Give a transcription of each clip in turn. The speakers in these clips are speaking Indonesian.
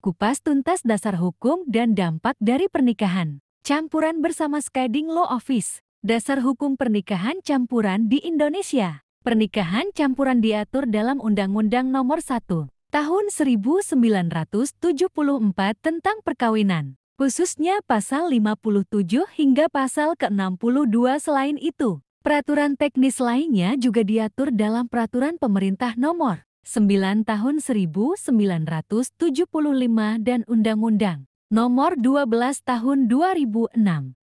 Kupas tuntas dasar hukum dan dampak dari pernikahan. Campuran bersama Skading Law Office. Dasar hukum pernikahan campuran di Indonesia. Pernikahan campuran diatur dalam Undang-Undang Nomor 1 Tahun 1974 tentang perkawinan. Khususnya pasal 57 hingga pasal ke-62. Selain itu, peraturan teknis lainnya juga diatur dalam Peraturan Pemerintah Nomor 9 Tahun 1975 dan Undang-Undang Nomor 12 Tahun 2006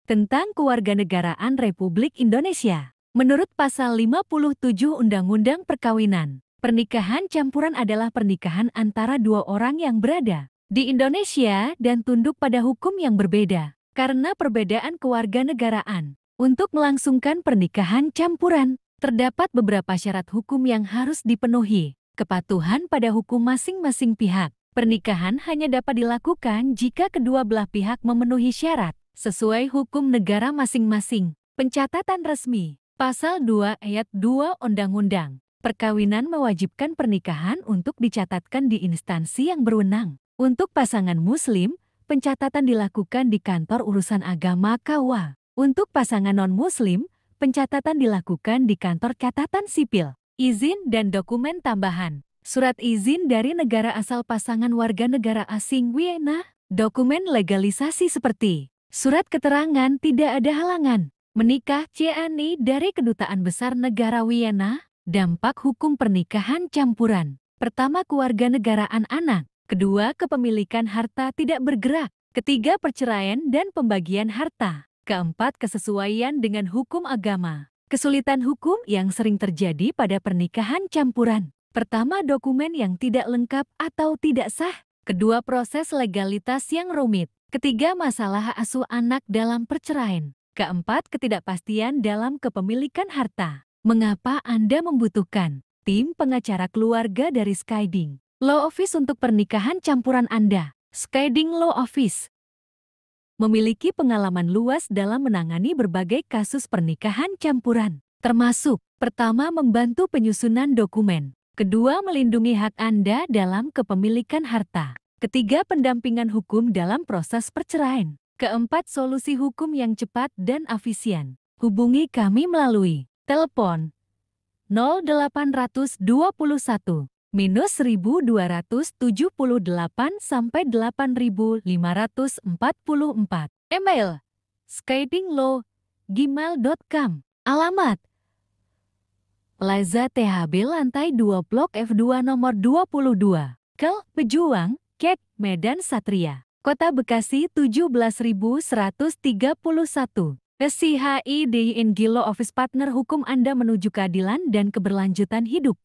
tentang Kewarganegaraan Republik Indonesia. Menurut pasal 57 Undang-Undang Perkawinan, pernikahan campuran adalah pernikahan antara dua orang yang berada di Indonesia dan tunduk pada hukum yang berbeda karena perbedaan kewarganegaraan. Untuk melangsungkan pernikahan campuran, terdapat beberapa syarat hukum yang harus dipenuhi. Kepatuhan pada hukum masing-masing pihak. Pernikahan hanya dapat dilakukan jika kedua belah pihak memenuhi syarat sesuai hukum negara masing-masing. Pencatatan resmi. Pasal 2 Ayat 2 Undang-Undang Perkawinan mewajibkan pernikahan untuk dicatatkan di instansi yang berwenang. Untuk pasangan Muslim, pencatatan dilakukan di Kantor Urusan Agama KUA. Untuk pasangan non-Muslim, pencatatan dilakukan di Kantor Catatan Sipil. Izin dan dokumen tambahan. Surat izin dari negara asal pasangan warga negara asing Wiyena. Dokumen legalisasi seperti surat keterangan tidak ada halangan. Menikah CNI dari Kedutaan Besar Negara Wiyena. Dampak hukum pernikahan campuran. Pertama, kewarganegaraan anak. Kedua, kepemilikan harta tidak bergerak. Ketiga, perceraian dan pembagian harta. Keempat, kesesuaian dengan hukum agama. Kesulitan hukum yang sering terjadi pada pernikahan campuran. Pertama, dokumen yang tidak lengkap atau tidak sah. Kedua, proses legalitas yang rumit. Ketiga, masalah asuh anak dalam perceraian. Keempat, ketidakpastian dalam kepemilikan harta. Mengapa Anda membutuhkan tim pengacara keluarga dari Skading Law Office untuk pernikahan campuran Anda? Skading Law Office memiliki pengalaman luas dalam menangani berbagai kasus pernikahan campuran, termasuk pertama, membantu penyusunan dokumen. Kedua, melindungi hak Anda dalam kepemilikan harta. Ketiga, pendampingan hukum dalam proses perceraian. Keempat, solusi hukum yang cepat dan efisien. Hubungi kami melalui telepon 0821 -1278 sampai 8544. Email skadinglaw@gmail.com. Alamat Plaza THB Lantai 2 Blok F2 nomor 22. Kel Pejuang, Kek, Medan Satria. Kota Bekasi 17.131. SCHIDING Law Office, partner hukum Anda menuju keadilan dan keberlanjutan hidup.